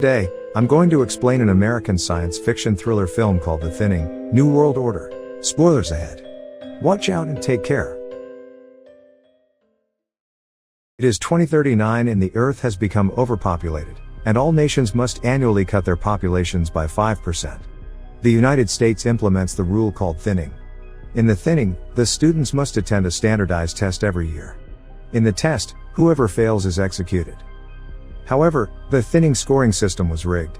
Today, I'm going to explain an American science fiction thriller film called The Thaining New World Order. Spoilers ahead. Watch out and take care. It is 2039 and the Earth has become overpopulated, and all nations must annually cut their populations by 5%. The United States implements the rule called Thaining. In the Thaining, the students must attend a standardized test every year. In the test, whoever fails is executed. However, the Thaining scoring system was rigged.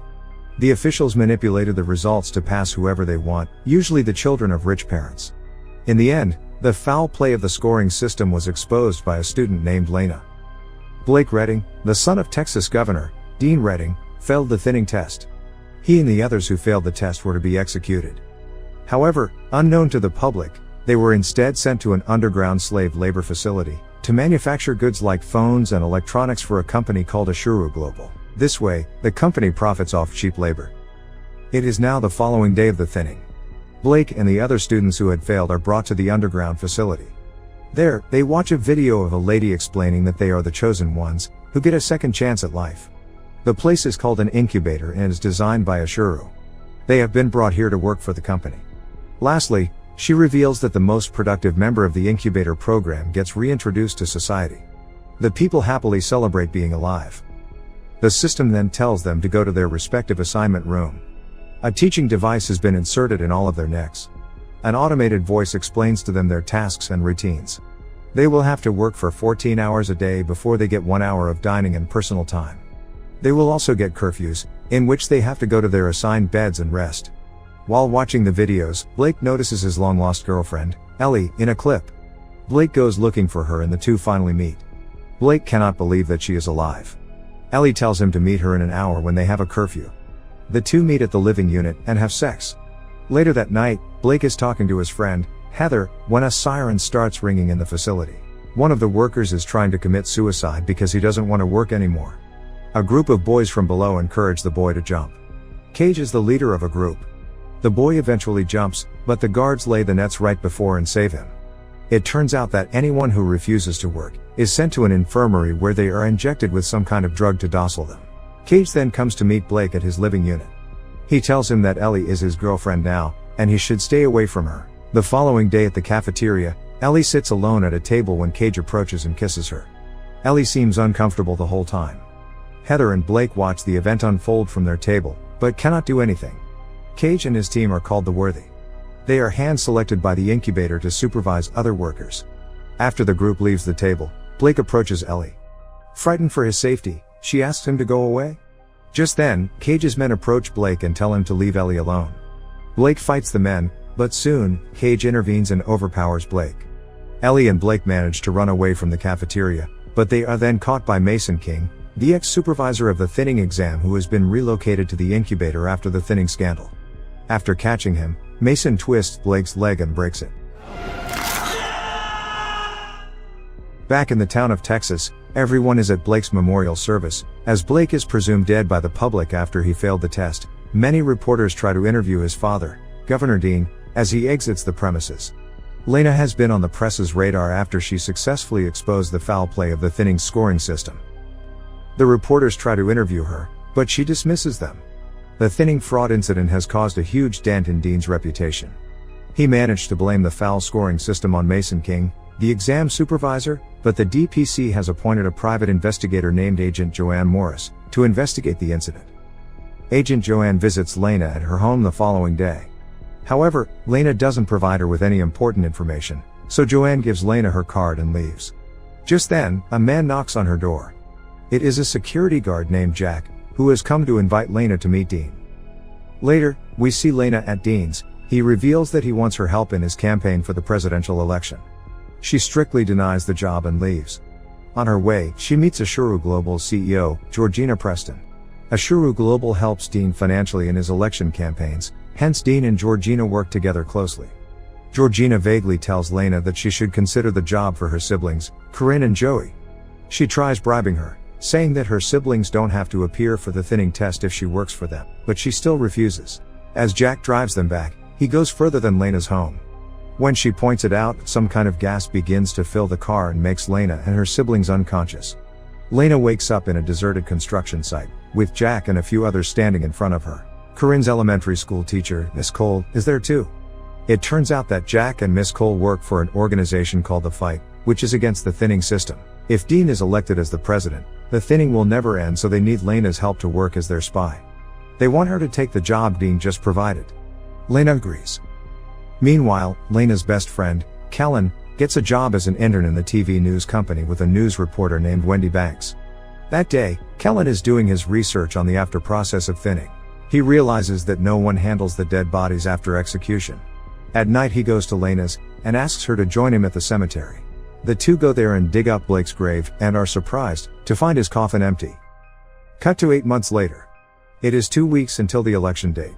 The officials manipulated the results to pass whoever they want, usually the children of rich parents. In the end, the foul play of the scoring system was exposed by a student named Lena. Blake Redding, the son of Texas Governor Dean Redding, failed the Thaining test. He and the others who failed the test were to be executed. However, unknown to the public, they were instead sent to an underground slave labor facility to manufacture goods like phones and electronics for a company called Ashuru Global. This way, the company profits off cheap labor. It is now the following day of the Thaining. Blake and the other students who had failed are brought to the underground facility. There, they watch a video of a lady explaining that they are the chosen ones, who get a second chance at life. The place is called an incubator and is designed by Ashuru. They have been brought here to work for the company. Lastly, she reveals that the most productive member of the incubator program gets reintroduced to society. The people happily celebrate being alive. The system then tells them to go to their respective assignment room. A teaching device has been inserted in all of their necks. An automated voice explains to them their tasks and routines. They will have to work for 14 hours a day before they get 1 hour of dining and personal time. They will also get curfews, in which they have to go to their assigned beds and rest. While watching the videos, Blake notices his long-lost girlfriend, Ellie, in a clip. Blake goes looking for her and the two finally meet. Blake cannot believe that she is alive. Ellie tells him to meet her in an hour when they have a curfew. The two meet at the living unit and have sex. Later that night, Blake is talking to his friend, Heather, when a siren starts ringing in the facility. One of the workers is trying to commit suicide because he doesn't want to work anymore. A group of boys from below encourage the boy to jump. Cage is the leader of a group. The boy eventually jumps, but the guards lay the nets right before and save him. It turns out that anyone who refuses to work is sent to an infirmary where they are injected with some kind of drug to docile them. Cage then comes to meet Blake at his living unit. He tells him that Ellie is his girlfriend now, and he should stay away from her. The following day at the cafeteria, Ellie sits alone at a table when Cage approaches and kisses her. Ellie seems uncomfortable the whole time. Heather and Blake watch the event unfold from their table, but cannot do anything. Cage and his team are called the Worthy. They are hand-selected by the incubator to supervise other workers. After the group leaves the table, Blake approaches Ellie. Frightened for his safety, she asks him to go away. Just then, Cage's men approach Blake and tell him to leave Ellie alone. Blake fights the men, but soon, Cage intervenes and overpowers Blake. Ellie and Blake manage to run away from the cafeteria, but they are then caught by Mason King, the ex-supervisor of the Thaining exam who has been relocated to the incubator after the Thaining scandal. After catching him, Mason twists Blake's leg and breaks it. Back in the town of Texas, everyone is at Blake's memorial service, as Blake is presumed dead by the public after he failed the test. Many reporters try to interview his father, Governor Dean, as he exits the premises. Lena has been on the press's radar after she successfully exposed the foul play of the Thaining scoring system. The reporters try to interview her, but she dismisses them. The Thaining fraud incident has caused a huge dent in Dean's reputation. He managed to blame the foul scoring system on Mason King, the exam supervisor, but the DPC has appointed a private investigator named Agent Joanne Morris to investigate the incident. Agent Joanne visits Lena at her home the following day. However, Lena doesn't provide her with any important information, so Joanne gives Lena her card and leaves. Just then, a man knocks on her door. It is a security guard named Jack, who has come to invite Lena to meet Dean. Later, we see Lena at Dean's. He reveals that he wants her help in his campaign for the presidential election. She strictly denies the job and leaves. On her way, she meets Ashuru Global's CEO, Georgina Preston. Ashuru Global helps Dean financially in his election campaigns, hence Dean and Georgina work together closely. Georgina vaguely tells Lena that she should consider the job for her siblings, Corinne and Joey. She tries bribing her, saying that her siblings don't have to appear for the Thaining test if she works for them, but she still refuses. As Jack drives them back, he goes further than Lena's home. When she points it out, some kind of gas begins to fill the car and makes Lena and her siblings unconscious. Lena wakes up in a deserted construction site, with Jack and a few others standing in front of her. Corinne's elementary school teacher, Miss Cole, is there too. It turns out that Jack and Miss Cole work for an organization called The Fight, which is against the thinning system. If Dean is elected as the president, the thinning will never end, so they need Lena's help to work as their spy. They want her to take the job Dean just provided. Lena agrees. Meanwhile, Lena's best friend, Kellen, gets a job as an intern in the TV news company with a news reporter named Wendy Banks. That day, Kellen is doing his research on the after process of thinning. He realizes that no one handles the dead bodies after execution. At night he goes to Lena's, and asks her to join him at the cemetery. The two go there and dig up Blake's grave, and are surprised to find his coffin empty. Cut to 8 months later. It is 2 weeks until the election date.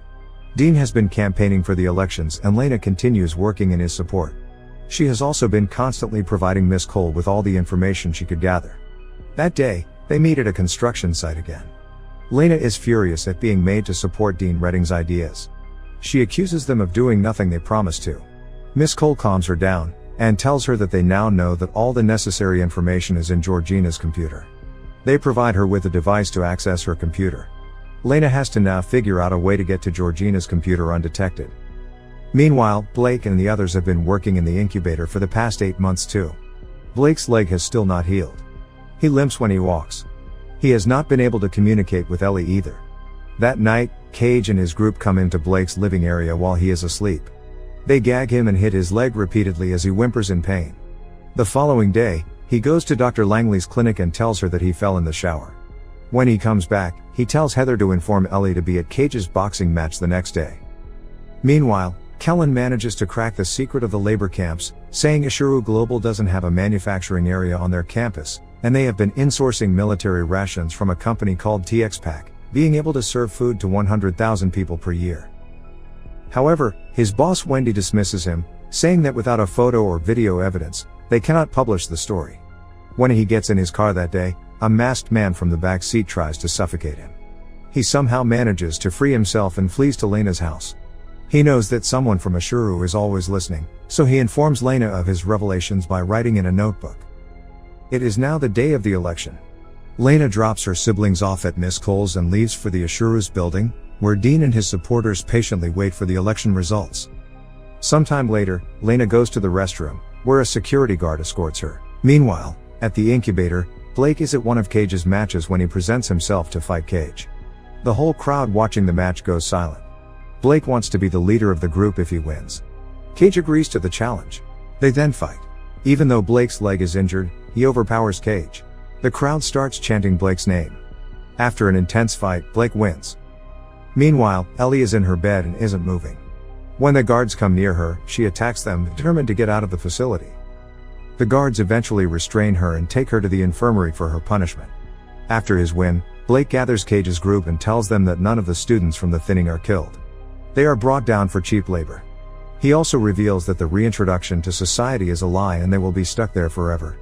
Dean has been campaigning for the elections, and Lena continues working in his support. She has also been constantly providing Miss Cole with all the information she could gather. That day, they meet at a construction site again. Lena is furious at being made to support Dean Redding's ideas. She accuses them of doing nothing they promised to. Miss Cole calms her down, and tells her that they now know that all the necessary information is in Georgina's computer. They provide her with a device to access her computer. Lena has to now figure out a way to get to Georgina's computer undetected. Meanwhile, Blake and the others have been working in the incubator for the past 8 months too. Blake's leg has still not healed. He limps when he walks. He has not been able to communicate with Ellie either. That night, Cage and his group come into Blake's living area while he is asleep. They gag him and hit his leg repeatedly as he whimpers in pain. The following day, he goes to Dr. Langley's clinic and tells her that he fell in the shower. When he comes back, he tells Heather to inform Ellie to be at Cage's boxing match the next day. Meanwhile, Kellen manages to crack the secret of the labor camps, saying Ashuru Global doesn't have a manufacturing area on their campus, and they have been insourcing military rations from a company called TXPAC, being able to serve food to 100,000 people per year. However, his boss Wendy dismisses him, saying that without a photo or video evidence, they cannot publish the story. When he gets in his car that day, a masked man from the back seat tries to suffocate him. He somehow manages to free himself and flees to Lena's house. He knows that someone from Ashuru is always listening, so he informs Lena of his revelations by writing in a notebook. It is now the day of the election. Lena drops her siblings off at Miss Cole's and leaves for the Ashuru's building, where Dean and his supporters patiently wait for the election results. Sometime later, Lena goes to the restroom, where a security guard escorts her. Meanwhile, at the incubator, Blake is at one of Cage's matches when he presents himself to fight Cage. The whole crowd watching the match goes silent. Blake wants to be the leader of the group if he wins. Cage agrees to the challenge. They then fight. Even though Blake's leg is injured, he overpowers Cage. The crowd starts chanting Blake's name. After an intense fight, Blake wins. Meanwhile, Ellie is in her bed and isn't moving. When the guards come near her, she attacks them, determined to get out of the facility. The guards eventually restrain her and take her to the infirmary for her punishment. After his win, Blake gathers Cage's group and tells them that none of the students from the thinning are killed. They are brought down for cheap labor. He also reveals that the reintroduction to society is a lie and they will be stuck there forever.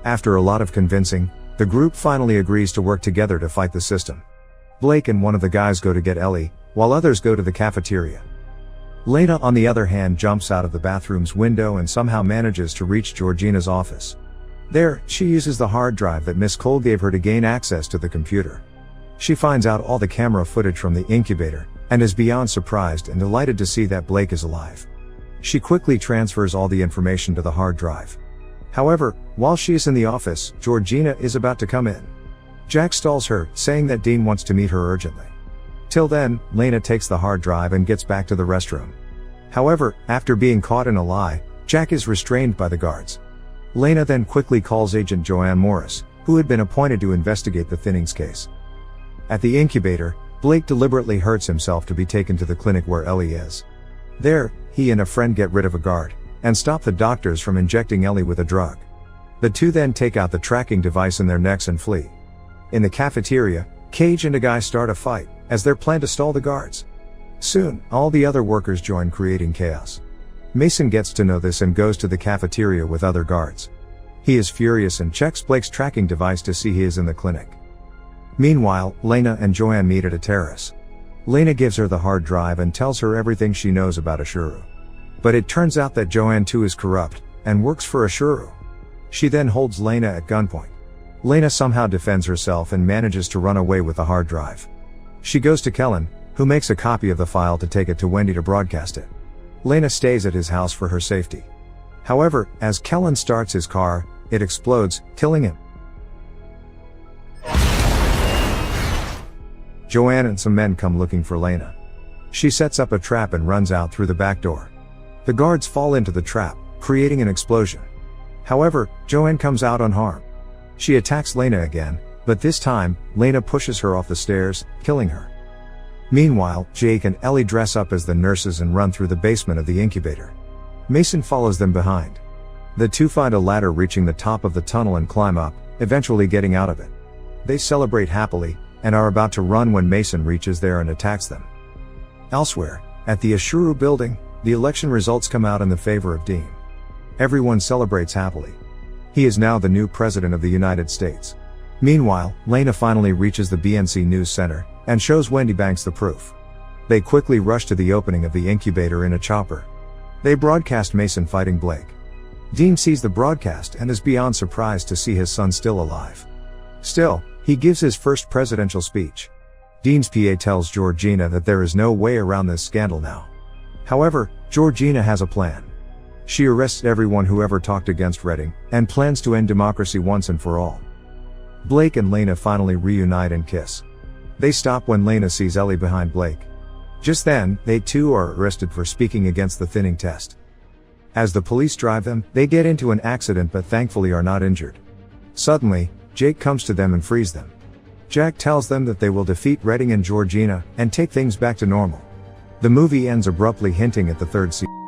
After a lot of convincing, the group finally agrees to work together to fight the system. Blake and one of the guys go to get Ellie, while others go to the cafeteria. Lena, on the other hand, jumps out of the bathroom's window and somehow manages to reach Georgina's office. There, she uses the hard drive that Miss Cole gave her to gain access to the computer. She finds out all the camera footage from the incubator, and is beyond surprised and delighted to see that Blake is alive. She quickly transfers all the information to the hard drive. However, while she is in the office, Georgina is about to come in. Jack stalls her, saying that Dean wants to meet her urgently. Till then, Lena takes the hard drive and gets back to the restroom. However, after being caught in a lie, Jack is restrained by the guards. Lena then quickly calls Agent Joanne Morris, who had been appointed to investigate the thinnings case. At the incubator, Blake deliberately hurts himself to be taken to the clinic where Ellie is. There, he and a friend get rid of a guard, and stop the doctors from injecting Ellie with a drug. The two then take out the tracking device in their necks and flee. In the cafeteria, Cage and a guy start a fight, as their plan to stall the guards. Soon, all the other workers join, creating chaos. Mason gets to know this and goes to the cafeteria with other guards. He is furious and checks Blake's tracking device to see he is in the clinic. Meanwhile, Lena and Joanne meet at a terrace. Lena gives her the hard drive and tells her everything she knows about Ashuru. But it turns out that Joanne too is corrupt, and works for Ashuru. She then holds Lena at gunpoint. Lena somehow defends herself and manages to run away with the hard drive. She goes to Kellen, who makes a copy of the file to take it to Wendy to broadcast it. Lena stays at his house for her safety. However, as Kellen starts his car, it explodes, killing him. Joanne and some men come looking for Lena. She sets up a trap and runs out through the back door. The guards fall into the trap, creating an explosion. However, Joanne comes out unharmed. She attacks Lena again, but this time, Lena pushes her off the stairs, killing her. Meanwhile, Jake and Ellie dress up as the nurses and run through the basement of the incubator. Mason follows them behind. The two find a ladder reaching the top of the tunnel and climb up, eventually getting out of it. They celebrate happily, and are about to run when Mason reaches there and attacks them. Elsewhere, at the Ashuru building, the election results come out in the favor of Dean. Everyone celebrates happily. He is now the new president of the United States. Meanwhile, Lena finally reaches the BNC News Center, and shows Wendy Banks the proof. They quickly rush to the opening of the incubator in a chopper. They broadcast Mason fighting Blake. Dean sees the broadcast and is beyond surprised to see his son still alive. Still, he gives his first presidential speech. Dean's PA tells Georgina that there is no way around this scandal now. However, Georgina has a plan. She arrests everyone who ever talked against Redding, and plans to end democracy once and for all. Blake and Lena finally reunite and kiss. They stop when Lena sees Ellie behind Blake. Just then, they too are arrested for speaking against the thinning test. As the police drive them, they get into an accident but thankfully are not injured. Suddenly, Jake comes to them and frees them. Jack tells them that they will defeat Redding and Georgina, and take things back to normal. The movie ends abruptly, hinting at the third season.